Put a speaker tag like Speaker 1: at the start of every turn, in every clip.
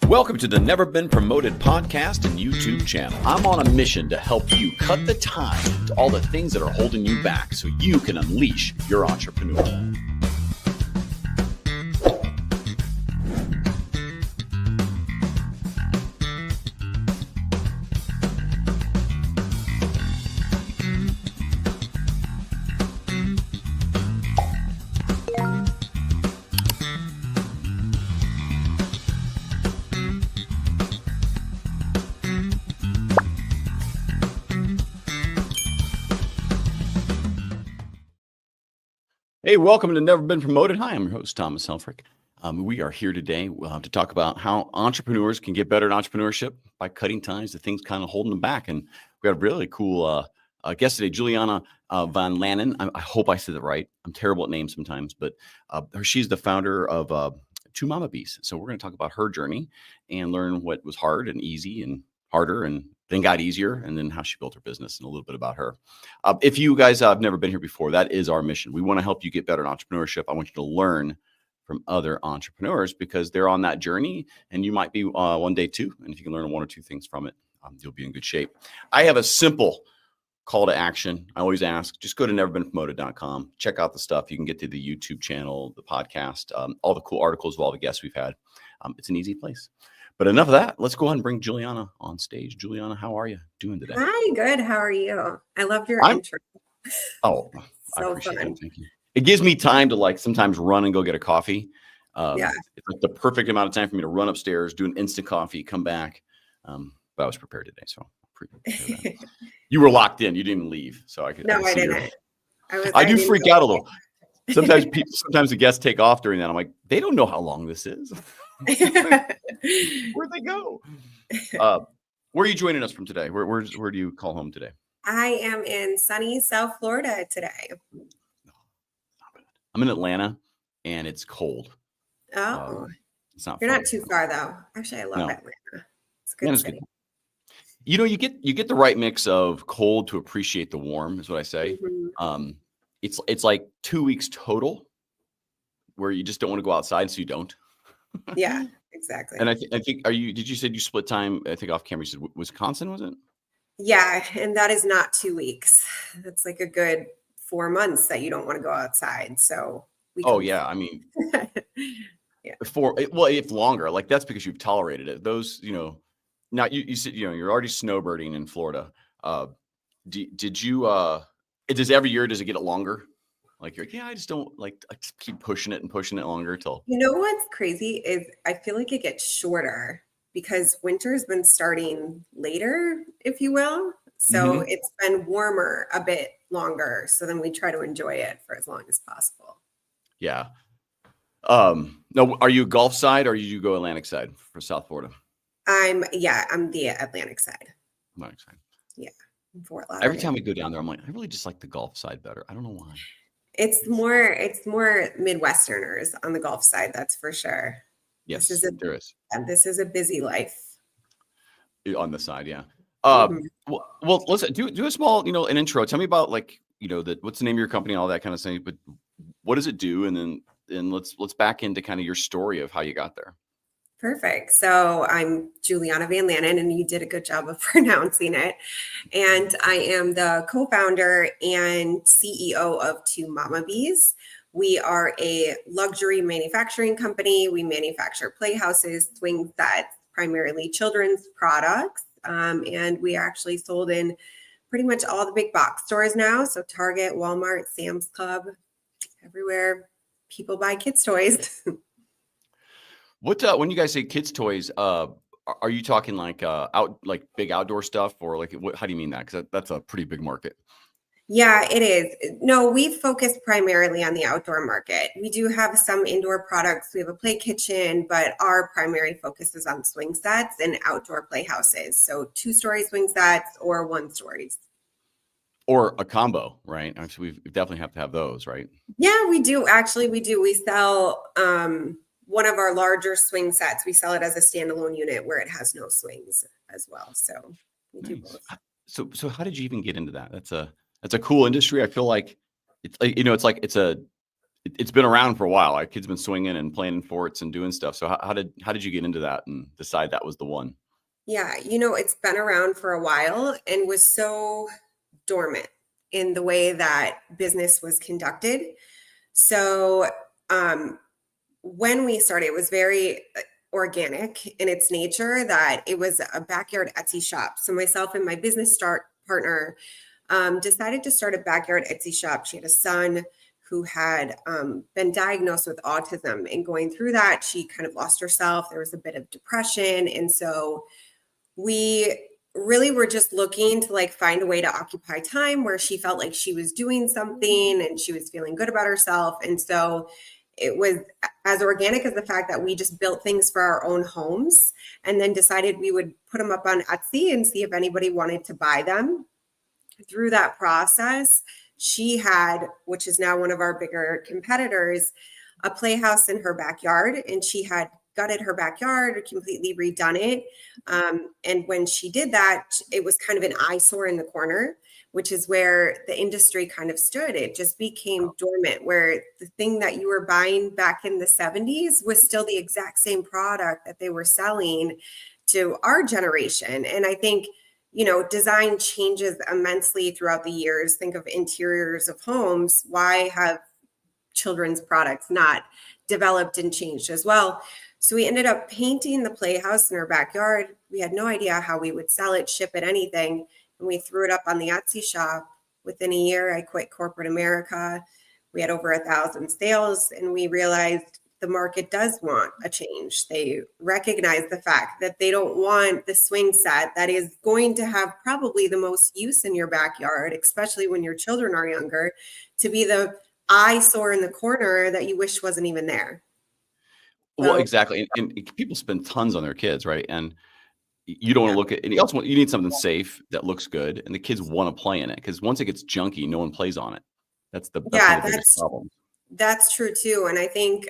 Speaker 1: Welcome to the Never Been Promoted podcast and YouTube channel. I'm on a mission to help you cut the time to all the things that are holding you back so you can unleash your entrepreneur. Hey, welcome to Never Been Promoted. Hi, I'm your host, Thomas Helfrich. We are here today to talk about how entrepreneurs can get better at entrepreneurship by cutting ties to things kind of holding them back. And we got a really cool guest today, Juliana VanLaanen. I hope I said it right. I'm terrible at names sometimes, but she's the founder of Two Mama Bees. So we're going to talk about her journey and learn what was hard and easy and harder and then got easier, and then how she built her business and a little bit about her. If you guys have never been here before, that is our mission. We want to help you get better at entrepreneurship. I want you to learn from other entrepreneurs because they're on that journey, and you might be one day too. And if you can learn one or two things from it, you'll be in good shape. I have a simple call to action. I always ask, just go to neverbeenpromoted.com. Check out the stuff. You can get to the YouTube channel, the podcast, all the cool articles of all the guests we've had. It's an easy place. But enough of that. Let's go ahead and bring Juliana on stage. Juliana, how are you doing today?
Speaker 2: Hi, good. How are you? I loved your intro.
Speaker 1: Oh, I appreciate it. Thank you. It gives me time to sometimes run and go get a coffee. It's like the perfect amount of time for me to run upstairs, do an instant coffee, come back. But I was prepared today, so prepared. You were locked in. You didn't leave, so I could.
Speaker 2: No, I didn't.
Speaker 1: I do freak out a little. Sometimes the guests take off during that. I'm like, they don't know how long this is. Where'd they go? Where are you joining us from today? Where do you call home today?
Speaker 2: I am in sunny South Florida today.
Speaker 1: I'm in Atlanta, and it's cold.
Speaker 2: Oh,
Speaker 1: it's not.
Speaker 2: You're not too far though. Actually, I love Atlanta. It's a good city.
Speaker 1: You know, you get the right mix of cold to appreciate the warm, is what I say. Mm-hmm. It's like 2 weeks total, where you just don't want to go outside, so you don't.
Speaker 2: Yeah, exactly.
Speaker 1: And I think did you say you split time? I think off camera you said Wisconsin, was it?
Speaker 2: Yeah, and that is not 2 weeks. That's like a good 4 months that you don't want to go outside. So
Speaker 1: I mean, if longer, like that's because you've tolerated it. Those, now you said you're already snowbirding in Florida. Did you does every year does it get longer? Like I just don't I just keep pushing it longer till.
Speaker 2: You know what's crazy is I feel like it gets shorter because winter's been starting later, if you will. So It's been warmer a bit longer. So then we try to enjoy it for as long as possible.
Speaker 1: Yeah. No, are you Gulf side or you go Atlantic side for South Florida?
Speaker 2: I'm the Atlantic side.
Speaker 1: Atlantic side.
Speaker 2: Yeah. Fort Lauderdale.
Speaker 1: Every time we go down there, I'm like, I really just like the Gulf side better. I don't know why.
Speaker 2: It's more Midwesterners on the Gulf side, that's for sure.
Speaker 1: Yes, there is.
Speaker 2: And this is a busy life.
Speaker 1: On the side, yeah. Well, let's do a small, an intro. Tell me about what's the name of your company and all that kind of thing. But what does it do? And then let's back into kind of your story of how you got there.
Speaker 2: Perfect. So I'm Juliana VanLaanen, and you did a good job of pronouncing it. And I am the co-founder and CEO of Two Mama Bees. We are a luxury manufacturing company. We manufacture playhouses, swing sets, primarily children's products. And we are actually sold in pretty much all the big box stores now. So Target, Walmart, Sam's Club, everywhere people buy kids' toys.
Speaker 1: When you guys say kids' toys, are you talking big outdoor stuff, or how do you mean that? Because that's a pretty big market.
Speaker 2: Yeah, it is. No, we focus primarily on the outdoor market. We do have some indoor products. We have a play kitchen, but our primary focus is on swing sets and outdoor playhouses. So 2-story swing sets or 1-stories.
Speaker 1: Or a combo, right? Actually, we definitely have to have those, right?
Speaker 2: Yeah, we do. Actually, we do. We sell one of our larger swing sets. We sell it as a standalone unit where it has no swings as well. So we do both.
Speaker 1: So how did you even get into that? That's a cool industry. I feel like it's it's been around for a while. Our kids been swinging and playing in forts and doing stuff. So how did you get into that and decide that was the one?
Speaker 2: Yeah, it's been around for a while and was so dormant in the way that business was conducted. So when we started, it was very organic in its nature, that it was a backyard Etsy shop. So myself and my business partner decided to start a backyard Etsy shop. She had a son who had been diagnosed with autism, and going through that, she kind of lost herself. There was a bit of depression. And so we really were just looking to like find a way to occupy time where she felt like she was doing something and she was feeling good about herself. And so it was as organic as the fact that we just built things for our own homes and then decided we would put them up on Etsy and see if anybody wanted to buy them. Through that process, she had, which is now one of our bigger competitors, a playhouse in her backyard, and she had gutted her backyard, completely redone it. And when she did that, it was kind of an eyesore in the corner, which is where the industry kind of stood. It just became dormant, where the thing that you were buying back in the 70s was still the exact same product that they were selling to our generation. And I think, design changes immensely throughout the years. Think of interiors of homes. Why have children's products not developed and changed as well? So we ended up painting the playhouse in our backyard. We had no idea how we would sell it, ship it, anything. And we threw it up on the Etsy shop. Within a year, I quit corporate America. We had over 1,000 sales, and we realized the market does want a change. They recognize the fact that they don't want the swing set that is going to have probably the most use in your backyard, especially when your children are younger, to be the eyesore in the corner that you wish wasn't even there.
Speaker 1: Well,
Speaker 2: So
Speaker 1: exactly. And people spend tons on their kids, right? And you don't want
Speaker 2: yeah,
Speaker 1: to look at, and you also you need something safe that looks good, and the kids want to play in it, because once it gets junky, no one plays on it. That's one
Speaker 2: yeah,
Speaker 1: of the biggest problems.
Speaker 2: that's true too. And I think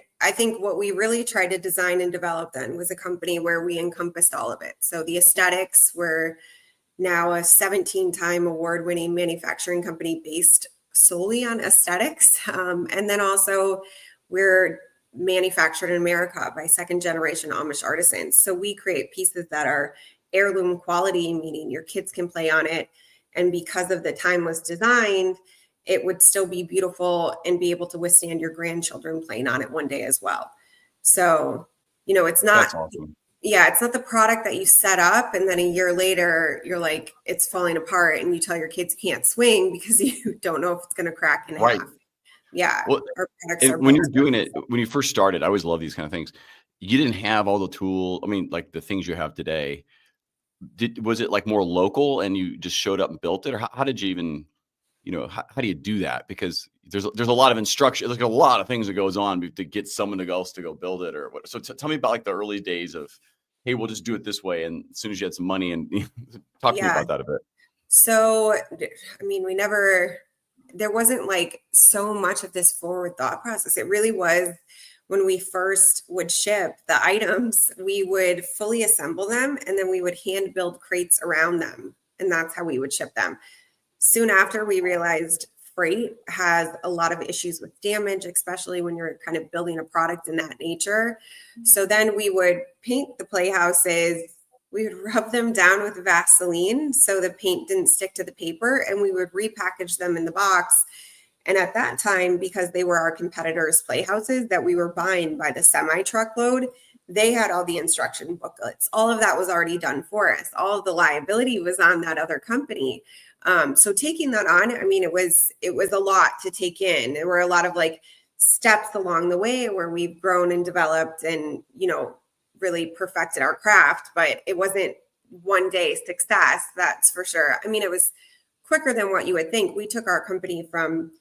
Speaker 2: what we really tried to design and develop then was a company where we encompassed all of it. So the aesthetics, were now a 17-time award-winning manufacturing company based solely on aesthetics. And then also we're manufactured in America by second-generation Amish artisans. So we create pieces that are heirloom quality, meaning your kids can play on it. And because of the timeless design, it would still be beautiful and be able to withstand your grandchildren playing on it one day as well. So, it's not,
Speaker 1: That's awesome.
Speaker 2: yeah, it's not the product that you set up and then a year later you're like, it's falling apart, and you tell your kids you can't swing because you don't know if it's going to crack in
Speaker 1: Right.
Speaker 2: half. Yeah,
Speaker 1: Well,
Speaker 2: our products are
Speaker 1: and when
Speaker 2: built
Speaker 1: you're doing it, when you first started, I always love these kind of things. You didn't have all the tool. I mean, like the things you have today. Was it like more local and you just showed up and built it, or how did you even, how do you do that? Because there's a lot of instruction, like a lot of things that goes on to get someone else to go build it or what. So tell me about like the early days of, hey, we'll just do it this way. And as soon as you had some money, and talk to me
Speaker 2: yeah.
Speaker 1: about that a bit.
Speaker 2: So, I mean, there wasn't like so much of this forward thought process. It really was when we first would ship the items, we would fully assemble them and then we would hand build crates around them. And that's how we would ship them. Soon after, we realized freight has a lot of issues with damage, especially when you're kind of building a product in that nature. So then we would paint the playhouses. We would rub them down with Vaseline so the paint didn't stick to the paper, and we would repackage them in the box. And at that time, because they were our competitors' playhouses that we were buying by the semi-truckload, they had all the instruction booklets. All of that was already done for us. All of the liability was on that other company. So taking that on, I mean, it was a lot to take in. There were a lot of like steps along the way where we've grown and developed and, really perfected our craft, but it wasn't one day success. That's for sure. I mean, it was quicker than what you would think. We took our company from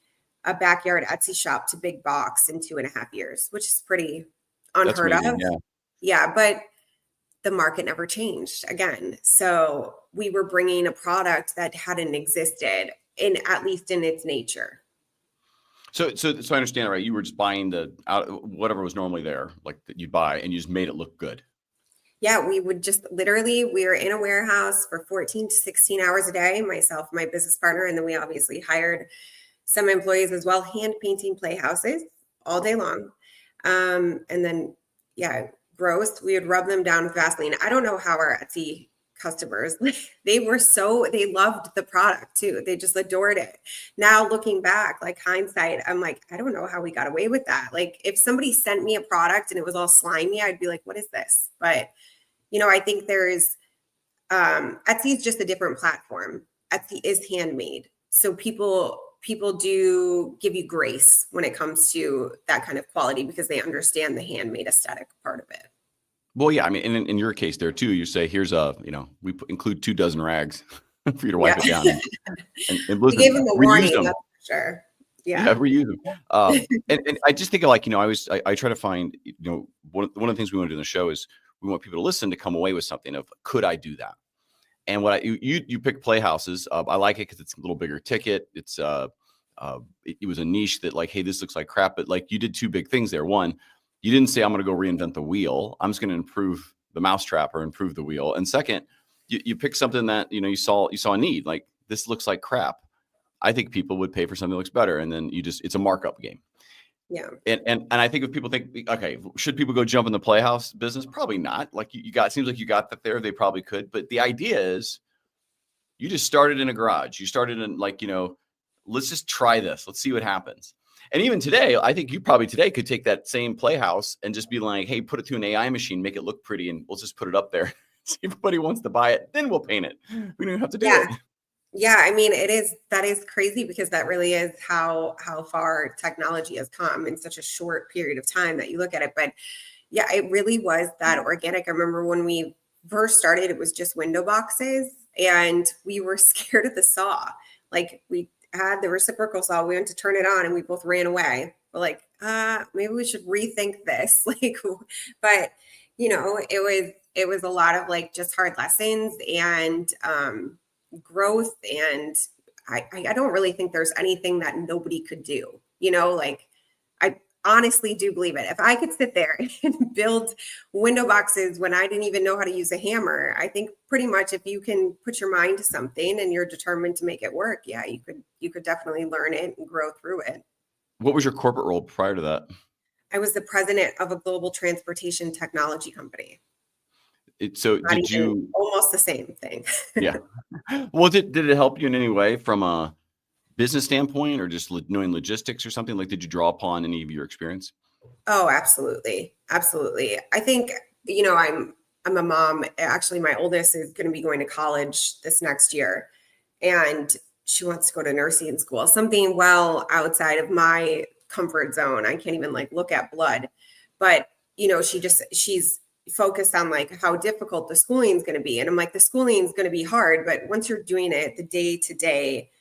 Speaker 2: a backyard Etsy shop to big box in 2.5 years, which is pretty
Speaker 1: That's
Speaker 2: unheard
Speaker 1: amazing.
Speaker 2: of.
Speaker 1: Yeah.
Speaker 2: Yeah, but the market never changed again. So we were bringing a product that hadn't existed at least in its nature.
Speaker 1: So I understand, right? You were just buying whatever was normally there, like that you'd buy, and you just made it look good.
Speaker 2: Yeah, we would just literally, we were in a warehouse for 14 to 16 hours a day, myself, my business partner, and then we obviously hired some employees as well, hand painting playhouses all day long. And then, yeah, gross. We would rub them down with Vaseline. I don't know how our Etsy customers, they loved the product too. They just adored it. Now looking back, like hindsight, I'm like, I don't know how we got away with that. Like if somebody sent me a product and it was all slimy, I'd be like, what is this? But, I think there's, Etsy is just a different platform. Etsy is handmade. So people do give you grace when it comes to that kind of quality because they understand the handmade aesthetic part of it.
Speaker 1: Well, yeah, I mean, in your case there too, you say, here's include 2 dozen rags for you to wipe it down. And
Speaker 2: We
Speaker 1: listen,
Speaker 2: gave them a
Speaker 1: reuse
Speaker 2: warning,
Speaker 1: them.
Speaker 2: that's for sure.
Speaker 1: Yeah,
Speaker 2: Yeah.
Speaker 1: reuse them. And I just think of like, I try to find, one of the things we want to do in the show is we want people to listen to come away with something of, could I do that? And what you pick Playhouses. I like it because it's a little bigger ticket. It's it was a niche that like, hey, this looks like crap, but like you did 2 big things there. One, you didn't say I'm going to go reinvent the wheel. I'm just going to improve the mousetrap or improve the wheel. And second, you pick something that you saw a need. Like this looks like crap. I think people would pay for something that looks better, and then it's a markup game.
Speaker 2: Yeah.
Speaker 1: And I think if people think, okay, should people go jump in the Playhouse business? Probably not. Like seems like you got that there. They probably could. But the idea is you just started in a garage. You started in like, let's just try this. Let's see what happens. And even today, I think you probably today could take that same Playhouse and just be like, hey, put it through an AI machine, make it look pretty, and we'll just put it up there. See if everybody wants to buy it. Then we'll paint it. We don't even have to do it.
Speaker 2: Yeah, I mean, that is crazy because that really is how far technology has come in such a short period of time that you look at it. But yeah, it really was that organic. I remember when we first started, it was just window boxes and we were scared of the saw. Like we had the reciprocal saw, we went to turn it on and we both ran away. We're like, maybe we should rethink this. Like, but it was a lot of like just hard lessons and growth. And I don't really think there's anything that nobody could do. Like I honestly do believe it. If I could sit there and build window boxes when I didn't even know how to use a hammer, I think pretty much if you can put your mind to something and you're determined to make it work, yeah, you could definitely learn it and grow through it.
Speaker 1: What was your corporate role prior to that?
Speaker 2: I was the president of a global transportation technology company.
Speaker 1: So did you
Speaker 2: almost the same thing?
Speaker 1: Yeah. Well, did it help you in any way from a business standpoint or just knowing logistics or something? Like, did you draw upon any of your experience?
Speaker 2: Oh, absolutely. Absolutely. I think, I'm a mom. Actually, my oldest is going to be going to college this next year and she wants to go to nursing school, something well outside of my comfort zone. I can't even like look at blood, but she's focused on like how difficult the schooling is going to be. And I'm like, the schooling is going to be hard, but once you're doing it, the day-to-day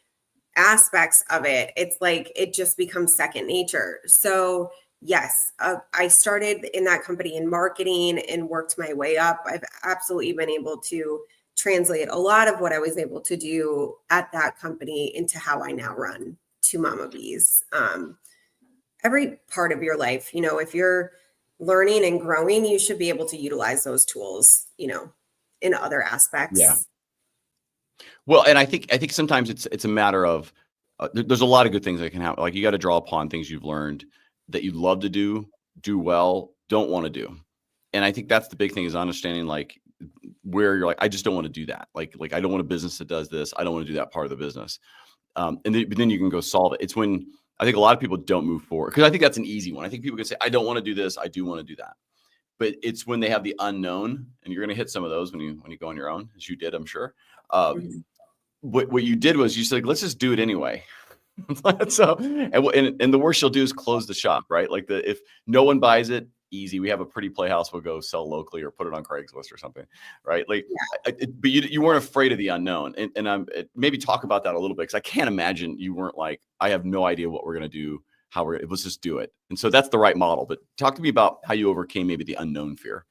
Speaker 2: aspects of it, it's like, it just becomes second nature. So yes, I started in that company in marketing and worked my way up. I've absolutely been able to translate a lot of what I was able to do at that company into how I now run Two Mama Bees. Every part of your life, if you're learning and growing, you should be able to utilize those tools, in other aspects.
Speaker 1: Yeah. Well, and I think sometimes it's a matter of there's a lot of good things that can happen. Like you got to draw upon things you've learned that you'd love to do well, don't want to do. And I think that's the big thing is understanding like where you're like, I just don't want to do that. Like I don't want a business that does this. I don't want to do that part of the business. But then you can go solve it. It's when I think a lot of people don't move forward because I think that's an easy one. I think people can say, I don't want to do this. I do want to do that. But it's when they have the unknown, and you're going to hit some of those when you go on your own, as you did, I'm sure. What you did was you said, let's just do it anyway. So, and the worst you'll do is close the shop, right? Like if no one buys it, easy. We have a pretty Playhouse. We'll go sell locally or put it on Craigslist or something, right? Like, but you weren't afraid of the unknown, and maybe talk about that a little bit because I can't imagine you weren't like, I have no idea what we're gonna do, let's just do it. And so that's the right model. But talk to me about how you overcame maybe the unknown fear.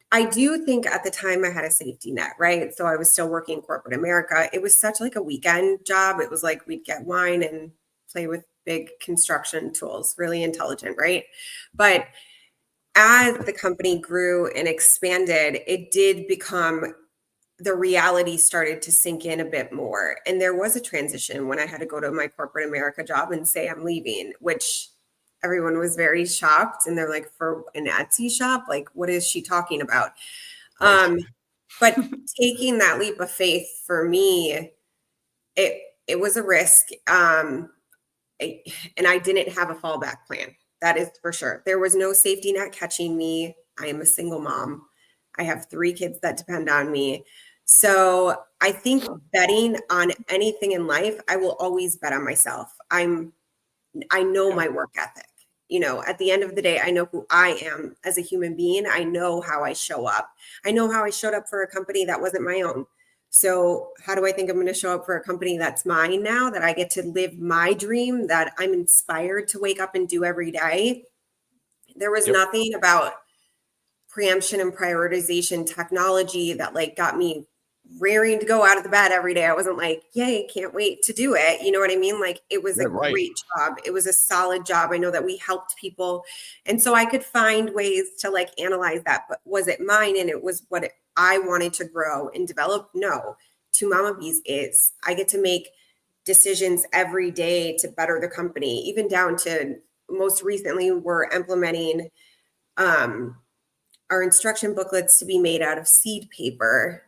Speaker 2: I do think at the time I had a safety net, right? So I was still working corporate America. It was such like a weekend job. It was like we'd get wine and play with big construction tools, really intelligent, right? But as the company grew and expanded, it did become the reality started to sink in a bit more. And there was a transition when I had to go to my corporate America job and say I'm leaving, which everyone was very shocked. And they're like, for an Etsy shop, like, what is she talking about?
Speaker 1: Right.
Speaker 2: But taking that leap of faith for me, it was a risk. And I didn't have a fallback plan. That is for sure. There was no safety net catching me. I am a single mom. I have 3 kids that depend on me. So I think betting on anything in life, I will always bet on myself. I know my work ethic. You know, at the end of the day, I know who I am as a human being. I know how I show up. I know how I showed up for a company that wasn't my own. So how do I think I'm going to show up for a company that's mine now, that I get to live my dream, that I'm inspired to wake up and do every day? There was nothing about preemption and prioritization technology that like got me raring to go out of the bed every day. I wasn't like, yay, can't wait to do it. You know what I mean? Like, it was a great job. It was a solid job. I know that we helped people. And so I could find ways to like analyze that. But was it mine and it was what I wanted to grow and develop? No. To Mama Bees is. I get to make decisions every day to better the company, even down to most recently, we're implementing our instruction booklets to be made out of seed paper.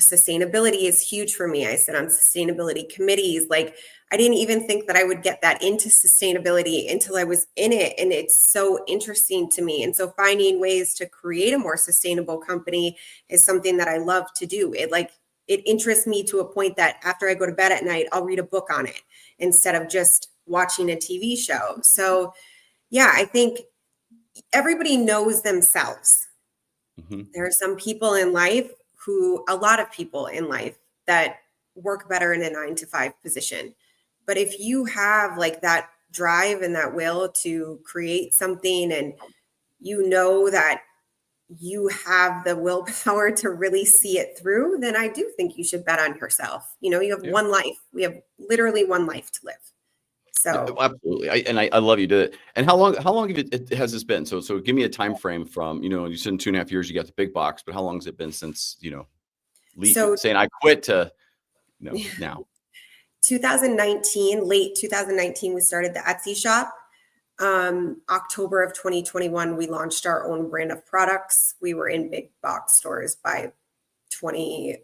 Speaker 2: Sustainability is huge for me. I sit on sustainability committees. Like, I didn't even think that I would get that into sustainability until I was in it. And it's so interesting to me. And so finding ways to create a more sustainable company is something that I love to do. It interests me to a point that after I go to bed at night, I'll read a book on it instead of just watching a TV show. So yeah, I think everybody knows themselves. There are some people in life a lot of people in life that work better in a 9-to-5 position. But if you have like that drive and that will to create something, and you know that you have the willpower to really see it through, then I do think you should bet on yourself. You know, you have one life. We have literally one life to live. So
Speaker 1: absolutely. I love you did it. And how long has this been? So give me a time frame from, you said in 2.5 years you got the big box, but how long has it been since, saying I quit to, now?
Speaker 2: 2019, late 2019, we started the Etsy shop. October of 2021, we launched our own brand of products. We were in big box stores by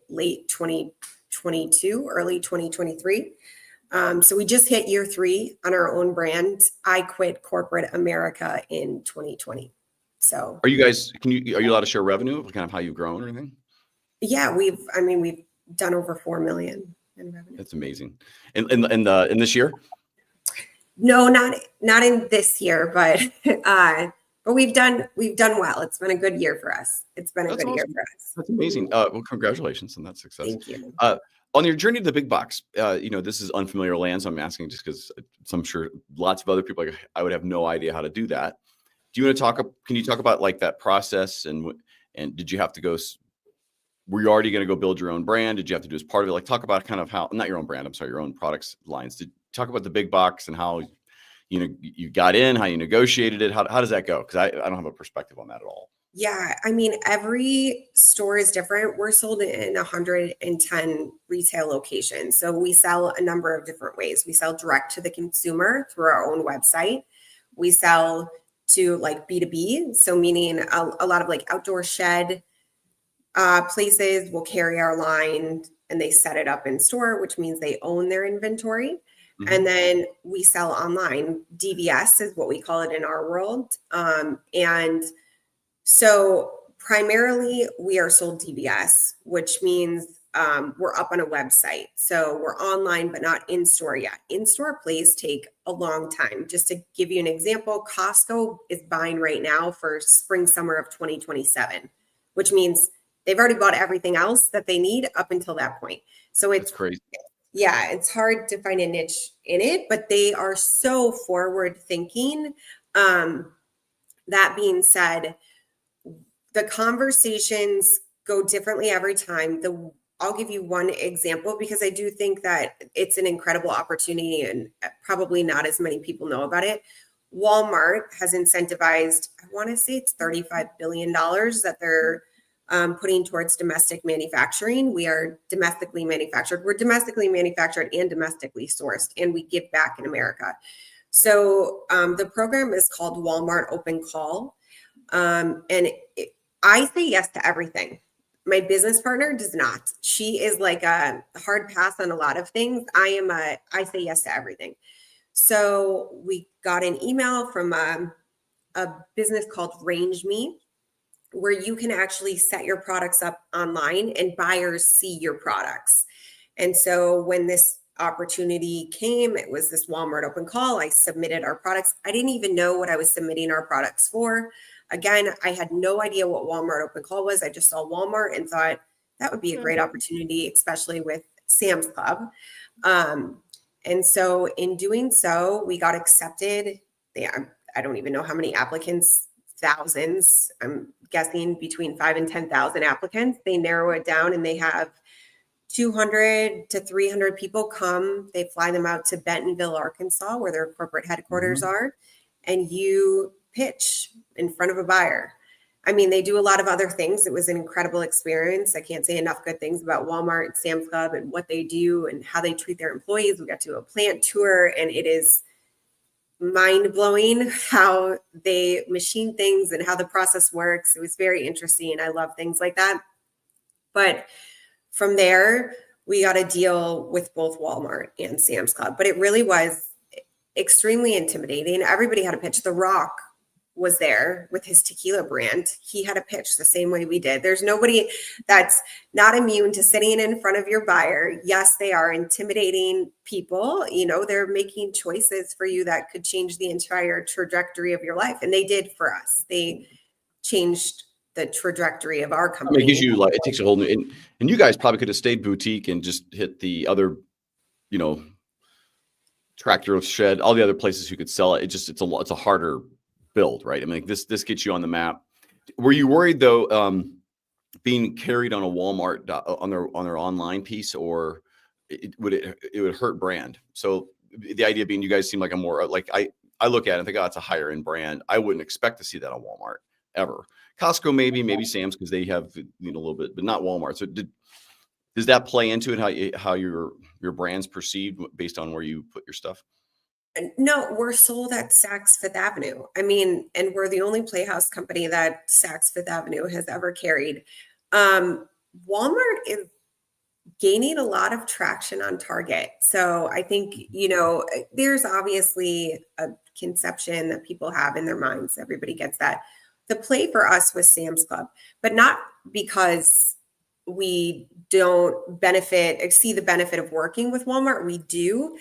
Speaker 2: late 2022, early 2023. So we just hit year 3 on our own brand. I quit corporate America in 2020. So
Speaker 1: are you allowed to share revenue, kind of how you've grown or anything?
Speaker 2: Yeah, we've done over 4 million in revenue.
Speaker 1: That's amazing. In this year?
Speaker 2: No, not in this year, but we've done well. It's been a good year for us. It's been a good year for us.
Speaker 1: That's amazing. Well, congratulations on that success.
Speaker 2: Thank you.
Speaker 1: On your journey to the big box, this is unfamiliar land, so I'm asking just because I'm sure lots of other people, I would have no idea how to do that. Do you want to can you talk about like that process, and did you have to go, were you already going to go build your own brand? Did you have to do as part of it? Like, talk about kind of how, not your own brand, I'm sorry, your own products lines. Talk about the big box and how, you got in, how you negotiated it. How does that go? Because I don't have a perspective on that at all.
Speaker 2: Yeah, every store is different. We're sold in 110 retail locations. So we sell a number of different ways. We sell direct to the consumer through our own website. We sell to like B2B. So meaning a lot of like outdoor shed places will carry our line and they set it up in store, which means they own their inventory. And then we sell online. DVS is what we call it in our world. And so primarily we are sold DVS, which means we're up on a website. So we're online, but not in store yet. In-store plays take a long time. Just to give you an example, Costco is buying right now for spring, summer of 2027, which means they've already bought everything else that they need up until that point. So it's
Speaker 1: crazy.
Speaker 2: Yeah, it's hard to find a niche in it, but they are so forward thinking. That being said, the conversations go differently every time. I'll give you one example because I do think that it's an incredible opportunity and probably not as many people know about it. Walmart has incentivized, I want to say it's $35 billion that they're putting towards domestic manufacturing. We are domestically manufactured. We're domestically manufactured and domestically sourced, and we give back in America. So the program is called Walmart Open Call. I say yes to everything. My business partner does not. She is like a hard pass on a lot of things. I say yes to everything. So we got an email from a business called Range Me, where you can actually set your products up online and buyers see your products. And so when this opportunity came, it was this Walmart Open Call. I submitted our products. I didn't even know what I was submitting our products for. Again, I had no idea what Walmart Open Call was. I just saw Walmart and thought that would be a great opportunity, especially with Sam's Club. And so in doing so, we got accepted. I don't even know how many applicants, thousands. I'm guessing between 5,000 and 10,000 applicants. They narrow it down and they have 200 to 300 people come. They fly them out to Bentonville, Arkansas, where their corporate headquarters are, and you pitch in front of a buyer. I mean, they do a lot of other things. It was an incredible experience. I can't say enough good things about Walmart and Sam's Club and what they do and how they treat their employees. We got to do a plant tour, and it is mind-blowing how they machine things and how the process works. It was very interesting. I love things like that. But from there, we got a deal with both Walmart and Sam's Club. But it really was extremely intimidating. Everybody had a pitch. The Rock was there with his tequila brand. He had a pitch the same way we did. There's nobody that's not immune to sitting in front of your buyer. Yes, they are intimidating people. You know, they're making choices for you that could change the entire trajectory of your life. And they did for us. They changed the trajectory of our company.
Speaker 1: I mean, it gives you it takes a whole new, and you guys probably could have stayed boutique and just hit the other, tractor shed, all the other places you could sell it. It's a harder build, right? I mean, this gets you on the map. Were you worried though, being carried on a Walmart on their online piece, or it would hurt brand? So the idea being, you guys seem like a more I look at it and think, oh, it's a higher end brand. I wouldn't expect to see that on Walmart ever. Costco, maybe Sam's, because they have a little bit, but not Walmart. So does that play into it, how your brand's perceived based on where you put your stuff?
Speaker 2: No, we're sold at Saks Fifth Avenue. I mean, and we're the only Playhouse company that Saks Fifth Avenue has ever carried. Walmart is gaining a lot of traction on Target. So I think, there's obviously a conception that people have in their minds. Everybody gets that. The play for us was Sam's Club, but not because we don't see the benefit of working with Walmart. We do.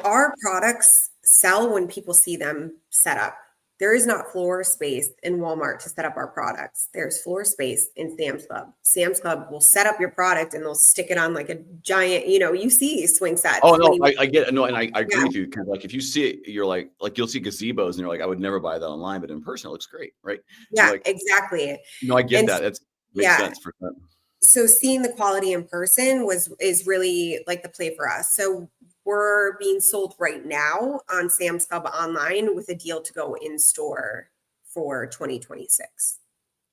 Speaker 2: Our products sell when people see them set up. There is not floor space in Walmart to set up our products. There's floor space in Sam's Club. Sam's Club will set up your product and they'll stick it on like a giant, you see swing sets.
Speaker 1: Oh, no, I get it. No, and I agree with you. Because if you see it, you're like you'll see gazebos and you're like, I would never buy that online, but in person it looks great, right?
Speaker 2: Yeah, exactly.
Speaker 1: No, I get that. That makes sense for that.
Speaker 2: So seeing the quality in person is really like the play for us. So we're being sold right now on Sam's Club online with a deal to go in store for 2026.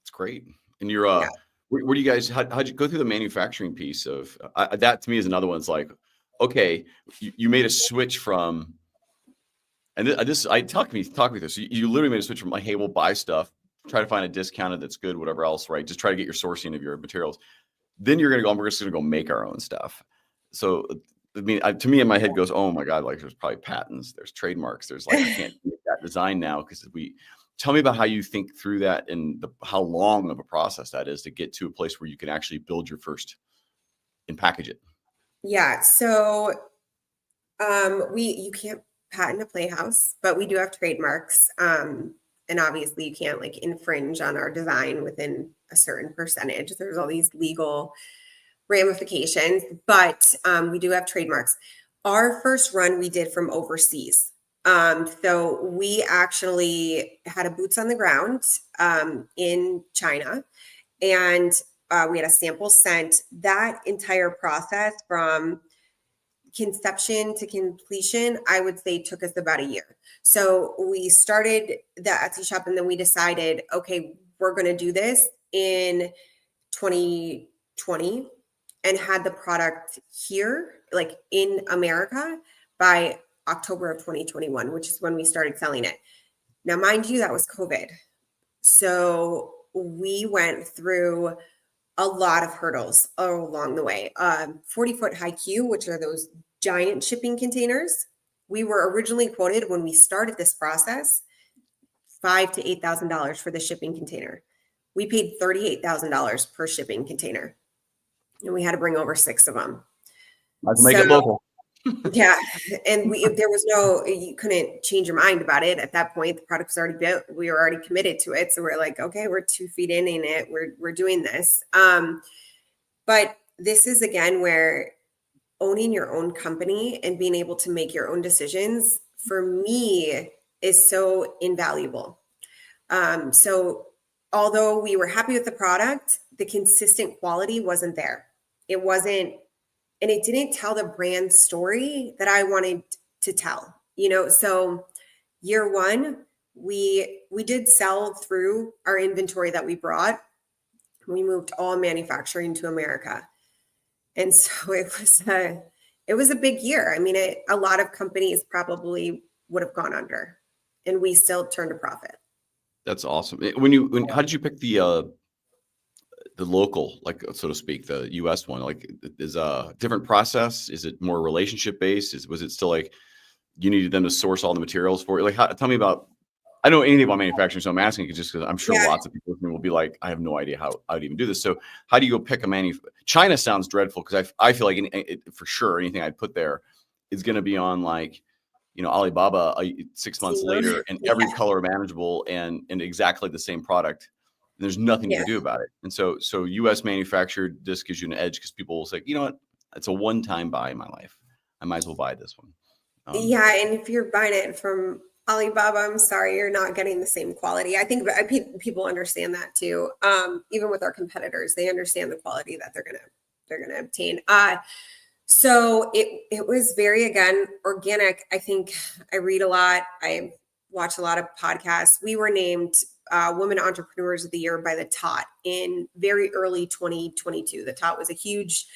Speaker 1: It's great. And you're where do you guys, how'd you go through the manufacturing piece of that? To me is another one. It's like, okay, you made a switch from, and talk me through this. You literally made a switch from like, hey, we'll buy stuff, try to find a discounted that's good, whatever else, right? Just try to get your sourcing of your materials. Then we're just going to go make our own stuff. So, I mean, to me in my head goes, oh my God, like there's probably patents, there's trademarks, there's I can't make that design now because tell me about how you think through that and how long of a process that is to get to a place where you can actually build your first and package it.
Speaker 2: Yeah. So you can't patent a Playhouse, but we do have trademarks. And obviously you can't infringe on our design within a certain percentage. There's all these legal ramifications, but we do have trademarks. Our first run we did from overseas. So we actually had a boots on the ground in China, and we had a sample sent. That entire process from conception to completion, I would say took us about a year. So we started the Etsy shop and then we decided, okay, we're going to do this. in 2020 and had the product here, like in America, by October of 2021, which is when we started selling it. Now, mind you, that was COVID. So we went through a lot of hurdles along the way. 40-foot high Q, which are those giant shipping containers. We were originally quoted when we started this process, $5,000 to $8,000 for the shipping container. We paid $38,000 per shipping container, and we had to bring over 6 of them.
Speaker 1: Let's make it local.
Speaker 2: Yeah, and you couldn't change your mind about it at that point. The product was already built. We were already committed to it, so we're like, okay, we're 2 feet in it. We're doing this. But this is again where owning your own company and being able to make your own decisions for me is so invaluable. So although we were happy with the product, the consistent quality wasn't there. It wasn't, and it didn't tell the brand story that I wanted to tell, so year one, we did sell through our inventory that we brought. We moved all manufacturing to America. And so it was a big year. I mean, a lot of companies probably would have gone under, and we still turned a profit.
Speaker 1: That's awesome. How did you pick the local, like, so to speak, the US one? Like, is a different process? Is it more relationship based? Was it still like you needed them to source all the materials for it? Like, tell me about, I don't know anything about manufacturing, so I'm asking just because I'm sure lots of people listening will be like, I have no idea how I'd even do this. So how do you go pick a China sounds dreadful, because I feel like for sure anything I'd put there is going to be on, like, Alibaba 6 months later, and every color manageable and exactly the same product. And there's nothing you can do about it. And so US manufactured, this gives you an edge, because people will say, you know what, it's a one-time buy in my life. I might as well buy this one.
Speaker 2: And if you're buying it from Alibaba, I'm sorry, you're not getting the same quality. I think people understand that too. Even with our competitors, they understand the quality that they're gonna obtain. So it was very, again, organic. I think I read a lot. I watch a lot of podcasts. We were named Women Entrepreneurs of the Year by the Tot in very early 2022. The Tot was a huge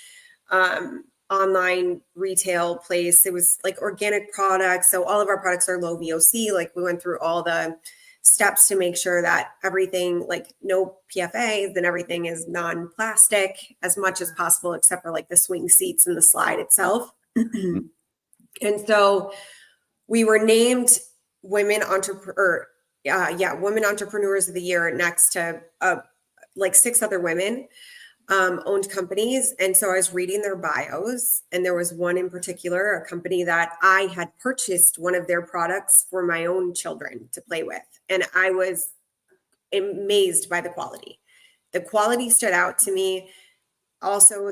Speaker 2: online retail place. It was like organic products. So all of our products are low VOC. Like, we went through all the steps to make sure that everything, like no PFAs, and everything is non-plastic as much as possible, except for like the swing seats and the slide itself. And so we were named Women Entrepreneurs of the Year next to like 6 other women owned companies. And so I was reading their bios, and there was one in particular, a company that I had purchased one of their products for my own children to play with. And I was amazed by the quality. The quality stood out to me. Also,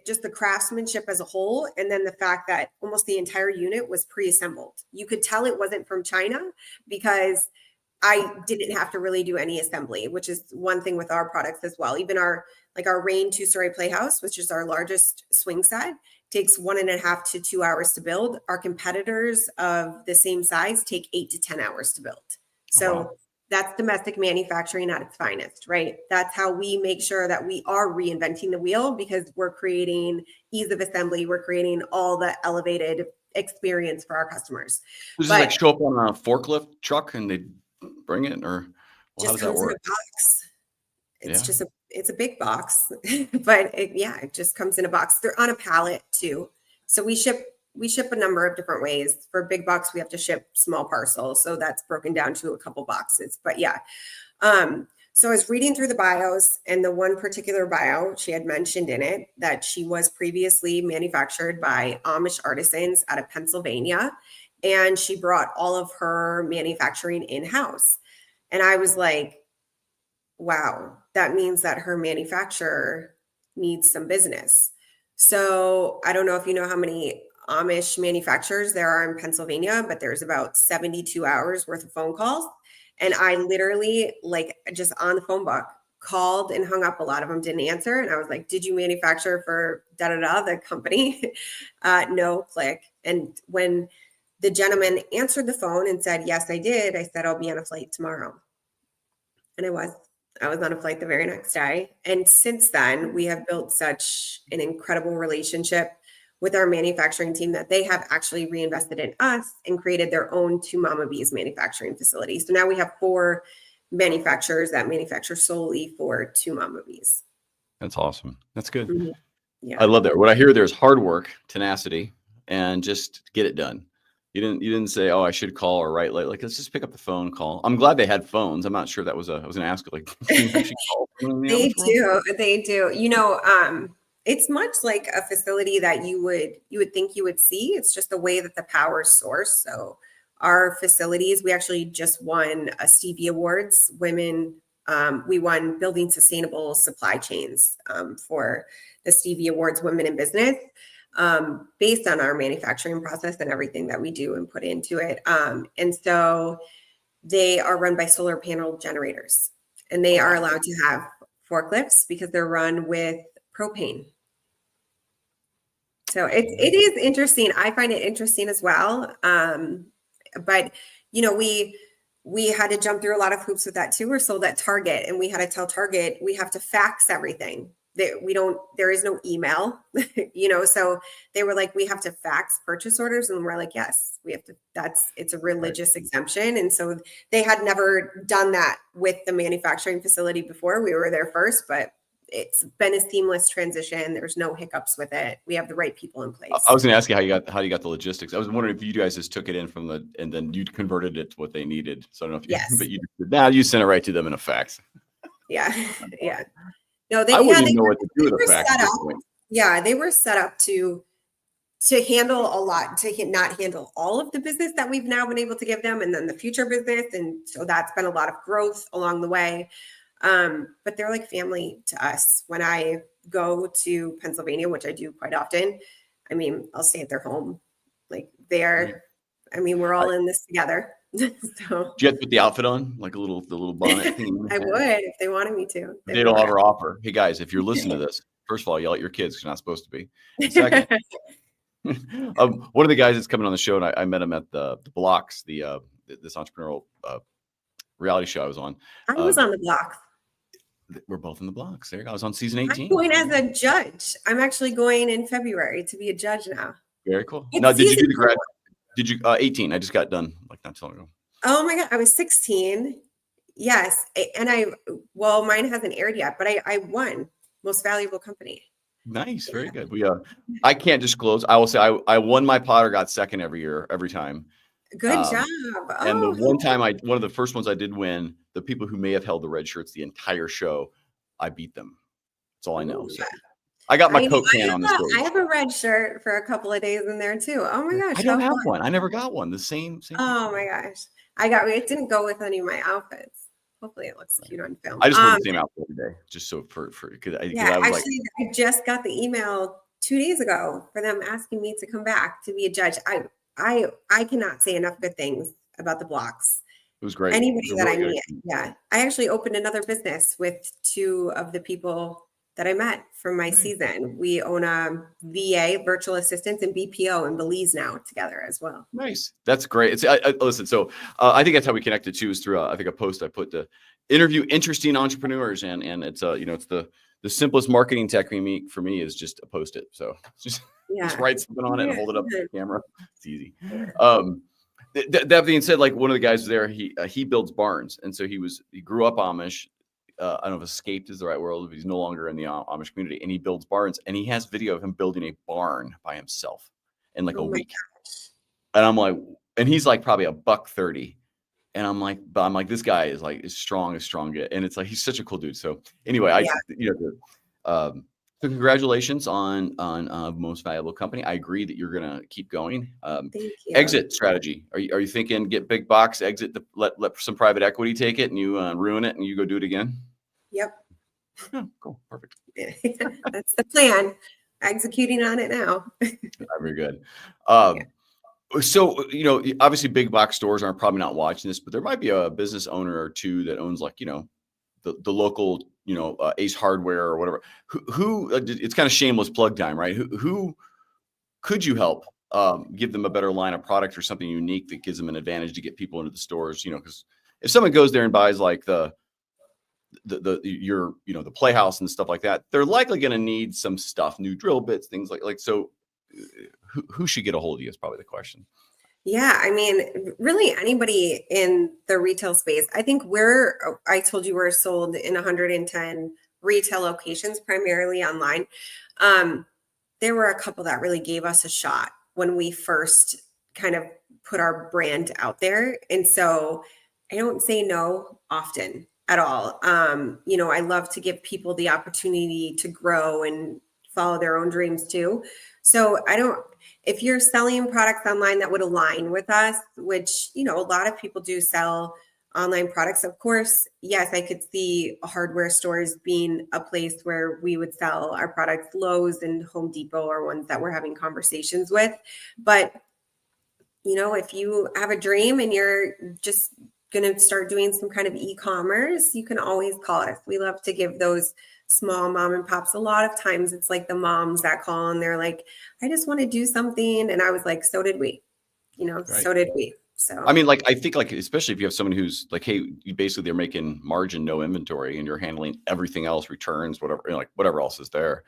Speaker 2: just the craftsmanship as a whole. And then the fact that almost the entire unit was pre-assembled. You could tell it wasn't from China, because I didn't have to really do any assembly, which is one thing with our products as well. Even our Rain 2-story playhouse, which is our largest swing set, takes 1.5 to 2 hours to build. Our competitors of the same size take 8 to 10 hours to build. So that's domestic manufacturing at its finest, right? That's how we make sure that we are reinventing the wheel, because we're creating ease of assembly. We're creating all the elevated experience for our customers.
Speaker 1: Does it like show up on a forklift truck and they bring it, or
Speaker 2: how does that work? In a box. It's it's a big box, but it just comes in a box. They're on a pallet too. So we ship a number of different ways. For a big box, we have to ship small parcels. So that's broken down to a couple boxes, but so I was reading through the bios, and the one particular bio, she had mentioned in it that she was previously manufactured by Amish artisans out of Pennsylvania. And she brought all of her manufacturing in-house. And I was like, wow, that means that her manufacturer needs some business. So I don't know if you know how many Amish manufacturers there are in Pennsylvania, but there's about 72 hours worth of phone calls. And I literally, like, just on the phone book, called and hung up. A lot of them didn't answer. And I was like, did you manufacture for the company? No, click. And when the gentleman answered the phone and said, yes, I did, I said, I'll be on a flight tomorrow. And I was. I was on a flight the very next day. And since then, we have built such an incredible relationship with our manufacturing team that they have actually reinvested in us and created their own Two Mama Bees manufacturing facility. So now we have 4 manufacturers that manufacture solely for Two Mama Bees.
Speaker 1: That's awesome. That's good.
Speaker 2: Mhm.
Speaker 1: I
Speaker 2: Yeah.
Speaker 1: love that. What I hear there's hard work, tenacity, and just get it done. You didn't say, oh, I should call or write like let's just pick up the phone, call. I'm glad they had phones. I'm not sure that was I was gonna ask like, can you actually call someone in the
Speaker 2: They
Speaker 1: Amish world?
Speaker 2: do. They do. It's much like a facility that you would think you would see. It's just the way that the power is sourced. So our facilities, we actually just won a Stevie Awards. We won Building Sustainable Supply Chains for the Stevie Awards Women in Business, based on our manufacturing process and everything that we do and put into it. And so they are run by solar panel generators, and they are allowed to have forklifts because they're run with propane. So it is interesting. I find it interesting as well. But we had to jump through a lot of hoops with that too. We're sold at Target, and we had to tell Target we have to fax everything. There is no email, so they were like, we have to fax purchase orders. And we're like, yes, we have to, it's a religious exemption. And so they had never done that with the manufacturing facility before. We were there first, but it's been a seamless transition. There's no hiccups with it. We have the right people in place.
Speaker 1: I was going to ask you how you got the logistics. I was wondering if you guys just took it in and then you converted it to what they needed. So I don't know if you,
Speaker 2: yes,
Speaker 1: but now you sent it right to them in a fax.
Speaker 2: Yeah. Yeah. No,
Speaker 1: I wouldn't even know what to do with a fax at this point.
Speaker 2: Yeah, they were set up to handle a lot, to not handle all of the business that we've now been able to give them, and then the future business. And so that's been a lot of growth along the way. But they're like family to us. When I go to Pennsylvania, which I do quite often, I mean, I'll stay at their home. Like we're all in this together. So
Speaker 1: do you have to put the outfit on, like the little bonnet thing?
Speaker 2: I would if they wanted me to.
Speaker 1: They don't ever offer. Hey guys, if you're listening to this, first of all, yell at your kids because you're not supposed to be. Second, one of the guys that's coming on the show, and I met him at the Blocks, this entrepreneurial reality show I was on.
Speaker 2: I was on the Blocks.
Speaker 1: We're both in the Blocks. There you go. I was on season 18.
Speaker 2: I'm going as a judge. I'm actually going in February to be a judge now.
Speaker 1: Very cool. Now, did you do the grad? Did you 18? I just got done like not too long ago.
Speaker 2: Oh my God, I was 16. Yes, and mine hasn't aired yet, but I won most valuable company.
Speaker 1: Nice, very good. I can't disclose. I will say I won my pot or got second every time.
Speaker 2: Good job.
Speaker 1: And the one of the first ones I did win, the people who may have held the red shirts the entire show, I beat them. That's all I know. So I got my Coke can on the stage.
Speaker 2: I have a red shirt for a couple of days in there too. Oh my gosh.
Speaker 1: I don't have one. I never got one. The same.
Speaker 2: Oh my gosh. It didn't go with any of my outfits. Hopefully it looks cute on film.
Speaker 1: I just wore the same outfit today, just so because
Speaker 2: I just got the email 2 days ago for them asking me to come back to be a judge. I cannot say enough good things about the Blocks.
Speaker 1: It was great.
Speaker 2: Anybody that I meet. Yeah. I actually opened another business with 2 of the people that I met from my season. We own a VA, virtual assistants, and BPO in Belize now together as well.
Speaker 1: Nice. That's great. Listen, so I think that's how we connected too, is through I think a post I put to interview interesting entrepreneurs, and it's it's the simplest marketing technique for me is just a Post-it. So just write something on it and hold it up to the camera. It's easy. That being said, like one of the guys there, he builds barns, and so he grew up Amish. I don't know if escaped is the right word, but he's no longer in the Amish community, and he builds barns, and he has video of him building a barn by himself in like a week. Gosh. And I'm like, and he's like probably $130. And I'm like, this guy is like as strong get. And it's like, he's such a cool dude. So anyway, so congratulations on most valuable company. I agree that you're going to keep going.
Speaker 2: Thank you.
Speaker 1: Exit strategy. Are you thinking get big box exit, let some private equity take it and you ruin it and you go do it again?
Speaker 2: Yep.
Speaker 1: Oh, cool. Perfect.
Speaker 2: That's the plan. Executing on it now.
Speaker 1: Very good. So, obviously big box stores aren't probably not watching this, but there might be a business owner or two that owns like, the local, Ace Hardware or whatever, who it's kind of shameless plug time, right? Who could you help give them a better line of product or something unique that gives them an advantage to get people into the stores, because if someone goes there and buys like the the playhouse and stuff like that, they're likely going to need some stuff, new drill bits, things like so. Who should get a hold of you is probably the question.
Speaker 2: Yeah, I mean, really anybody in the retail space. I think I told you we're sold in 110 retail locations, primarily online. There were a couple that really gave us a shot when we first kind of put our brand out there. And so I don't say no often at all. I love to give people the opportunity to grow and follow their own dreams too. So if you're selling products online that would align with us, which, a lot of people do sell online products, of course, yes, I could see hardware stores being a place where we would sell our products. Lowe's and Home Depot are ones that we're having conversations with. But, if you have a dream and you're just going to start doing some kind of e-commerce, you can always call us. We love to give those small mom and pops. A lot of times it's like the moms that call and they're like, I just want to do something. And I was like, so did we,
Speaker 1: Right.
Speaker 2: So did we. So,
Speaker 1: I mean, like, I think, like, especially if you have someone who's like, hey, they're making margin, no inventory, and you're handling everything else, returns, whatever, whatever else is there.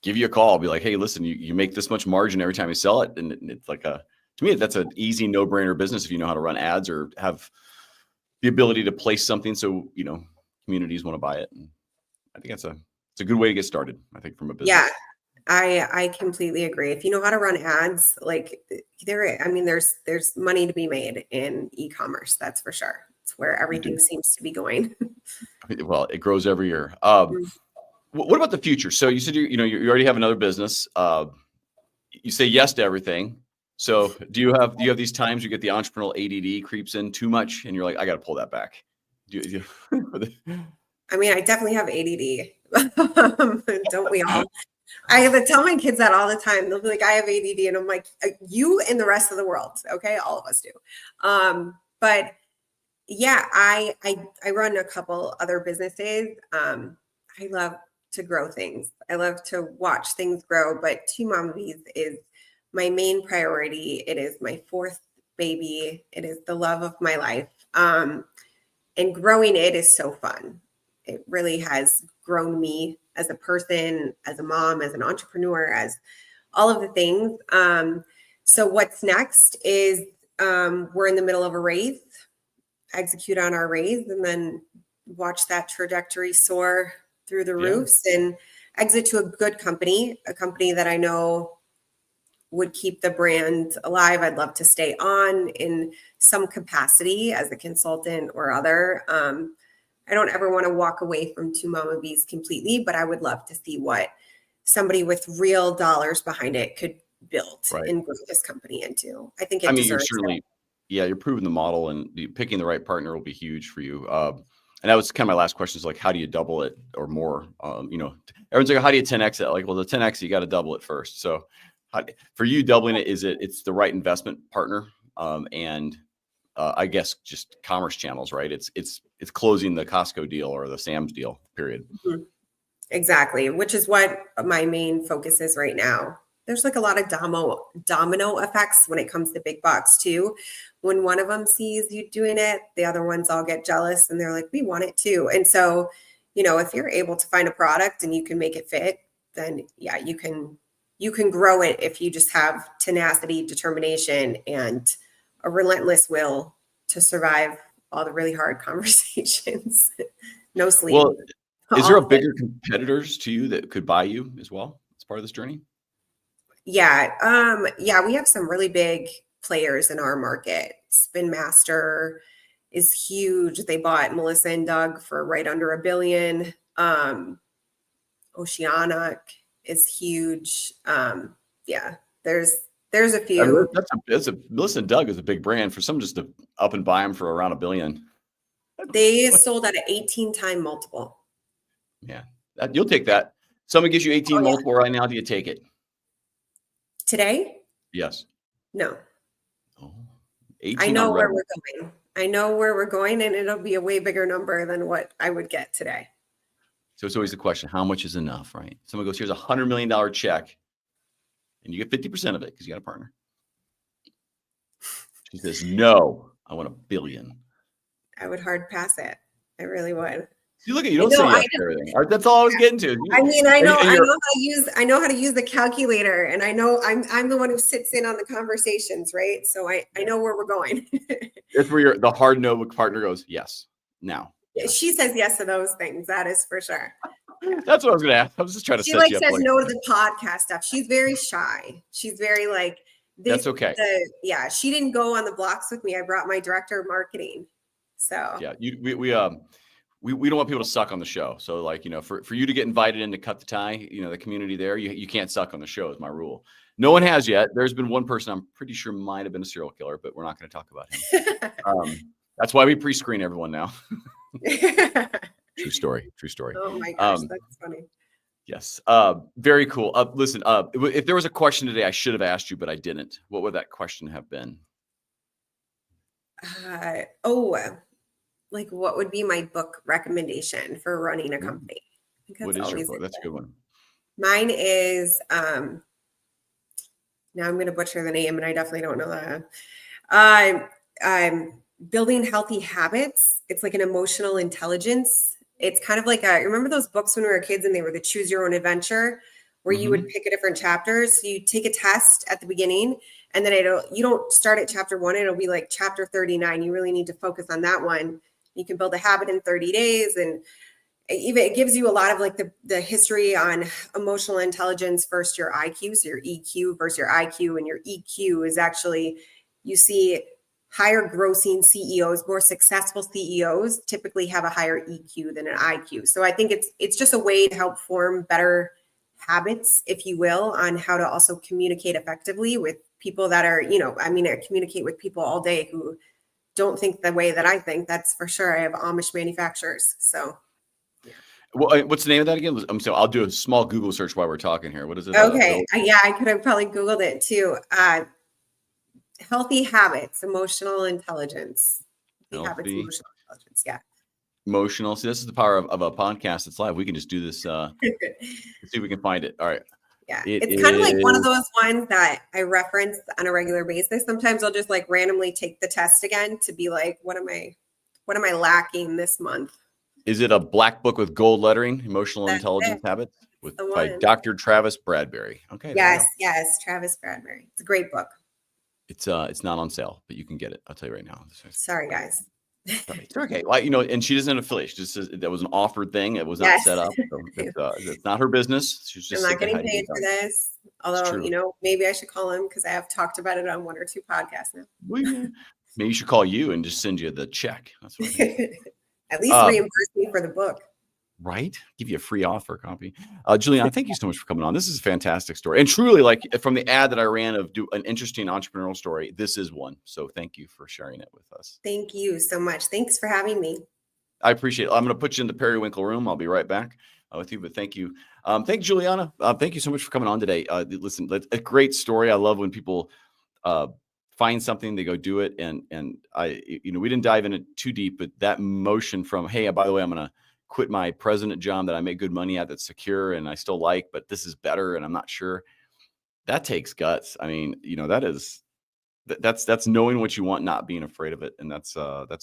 Speaker 1: Give you a call, be like, hey, listen, you make this much margin every time you sell it. And it's like to me, that's an easy no-brainer business if you know how to run ads or have the ability to place something. So, communities want to buy it. And I think it's a good way to get started, I think, from a business.
Speaker 2: Yeah, I completely agree. If you know how to run ads, like there's money to be made in e-commerce. That's for sure. It's where everything seems to be going.
Speaker 1: Well, it grows every year. What about the future? So you said you already have another business. You say yes to everything. So do you have these times you get the entrepreneurial ADD creeps in too much, and you're like, I got to pull that back?
Speaker 2: I mean, I definitely have ADD. Don't we all? I have to tell my kids that all the time. They'll be like, I have ADD. And I'm like, you and the rest of the world. Okay. All of us do. But yeah, I run a couple other businesses. I love to grow things. I love to watch things grow, but Two Mama Bees is my main priority. It is my fourth baby. It is the love of my life. And growing it is so fun. It really has grown me as a person, as a mom, as an entrepreneur, as all of the things. So what's next is we're in the middle of a raise, execute on our raise, and then watch that trajectory soar through the roofs and exit to a good company, a company that I know would keep the brand alive. I'd love to stay on in some capacity as a consultant or other. I don't ever want to walk away from Two Mama Bees completely, but I would love to see what somebody with real dollars behind it could build and grow this company into. I think
Speaker 1: you're certainly, you're proving the model, and picking the right partner will be huge for you. And that was kind of my last question, is like, how do you double it or more? Everyone's like, how do you 10X it? Like, well, the 10X, you got to double it first. So for you, doubling it, it's the right investment partner. And I guess just commerce channels, right? It's closing the Costco deal or the Sam's deal, period.
Speaker 2: Mm-hmm. Exactly. Which is what my main focus is right now. There's like a lot of domino effects when it comes to big box too. When one of them sees you doing it, the other ones all get jealous and they're like, we want it too. And so, if you're able to find a product and you can make it fit, then yeah, you can grow it if you just have tenacity, determination, and a relentless will to survive all the really hard conversations. No sleep.
Speaker 1: Well, is there a bigger competitors to you that could buy you as well as part of this journey?
Speaker 2: Yeah. We have some really big players in our market. Spin Master is huge. They bought Melissa and Doug for right under $1 billion. Oceanic is huge. There's a few.
Speaker 1: Melissa and Doug is a big brand. For some just to up and buy them for around $1 billion.
Speaker 2: They sold at an 18-time multiple.
Speaker 1: Yeah, you'll take that. Someone gives you 18 multiple right now. Do you take it
Speaker 2: today?
Speaker 1: Yes.
Speaker 2: No.
Speaker 1: Oh,
Speaker 2: I know where we're going. I know where we're going, and it'll be a way bigger number than what I would get today.
Speaker 1: So it's always the question, how much is enough, right? Someone goes, here's $100 million check, and you get 50% of it because you got a partner. She says, no, I want $1 billion.
Speaker 2: I would hard pass it. I really would.
Speaker 1: See, look at you. Don't say yes to everything. All right, that's all I was getting to.
Speaker 2: I mean, I know how to use the calculator, and I know I'm the one who sits in on the conversations, right? So I know where we're going.
Speaker 1: That's where the hard no partner goes, yes, now. Yes.
Speaker 2: She says yes to those things. That is for sure.
Speaker 1: That's what I was going to ask. I was just trying to set you up.
Speaker 2: She says no to the podcast stuff. She's very shy. She's very like,
Speaker 1: that's okay.
Speaker 2: She didn't go on the blocks with me. I brought my director of marketing. So
Speaker 1: yeah, we don't want people to suck on the show. So like, for you to get invited in to cut the tie, the community there, you can't suck on the show is my rule. No one has yet. There's been one person I'm pretty sure might have been a serial killer, but we're not going to talk about him. That's why we pre-screen everyone now. True story.
Speaker 2: Oh my gosh, that's funny.
Speaker 1: Yes. Very cool. Listen, if there was a question today I should have asked you, but I didn't, what would that question have been?
Speaker 2: Like what would be my book recommendation for running a company?
Speaker 1: What is your book? That's a good one.
Speaker 2: Mine is, now I'm going to butcher the name and I definitely don't know that. Building Healthy Habits. It's like an emotional intelligence. It's kind of like remember those books when we were kids and they were the choose your own adventure where you would pick a different chapter. So you take a test at the beginning and then you don't start at chapter 1. It'll be like chapter 39. You really need to focus on that one. You can build a habit in 30 days. And it gives you a lot of like the history on emotional intelligence versus your IQ. So your EQ versus your IQ, and your EQ is actually, you see higher grossing CEOs, more successful CEOs typically have a higher EQ than an IQ. So I think it's just a way to help form better habits, if you will, on how to also communicate effectively with people that are, I communicate with people all day who don't think the way that I think. That's for sure. I have Amish manufacturers. So
Speaker 1: yeah. Well, what's the name of that again? So I'll do a small Google search while we're talking here. What is it?
Speaker 2: Okay. I could have probably Googled it too. Healthy Habits, Emotional Intelligence. Habits, Emotional Intelligence. Yeah.
Speaker 1: Emotional. See, this is the power of a podcast that's live. We can just do this. See if we can find it. All right.
Speaker 2: Yeah. It's kind of like one of those ones that I reference on a regular basis. Sometimes I'll just like randomly take the test again to be like, what am I lacking this month?
Speaker 1: Is it a black book with gold lettering, Emotional Intelligence Habits by Dr. Travis Bradberry? Okay.
Speaker 2: Yes. Travis Bradberry. It's a great book.
Speaker 1: It's not on sale, but you can get it. I'll tell you right now.
Speaker 2: Sorry, guys.
Speaker 1: It's okay. Well, and she doesn't affiliate. She just says that was an offered thing. It was not set up. So it's not her business. She's just
Speaker 2: I'm not getting paid for this. Although, maybe I should call him because I have talked about it on 1 or 2 podcasts now.
Speaker 1: Maybe you should call you and just send you the check. That's what
Speaker 2: At least reimburse me for the book.
Speaker 1: Right? Give you a free offer copy. Juliana, thank you so much for coming on. This is a fantastic story. And truly, like from the ad that I ran of an interesting entrepreneurial story, this is one. So thank you for sharing it with us.
Speaker 2: Thank you so much. Thanks for having me.
Speaker 1: I appreciate it. I'm going to put you in the periwinkle room. I'll be right back with you, but thank you. Thank you, Juliana. Thank you so much for coming on today. Listen, a great story. I love when people find something, they go do it. And we didn't dive in it too deep, but that motion from, hey, by the way, I'm going to quit my president job that I make good money at, that's secure and I still like, but this is better and I'm not sure. That takes guts. I mean, that's knowing what you want, not being afraid of it. And that's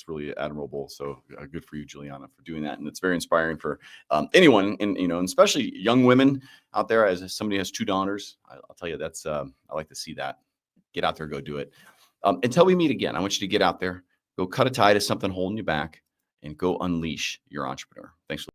Speaker 1: really admirable. So good for you, Juliana, for doing that. And it's very inspiring for anyone, and especially young women out there. As somebody has 2 daughters, I'll tell you, that's I like to see that. Get out there, go do it. Until we meet again, I want you to get out there, go cut a tie to something holding you back, and go unleash your entrepreneur. Thanks.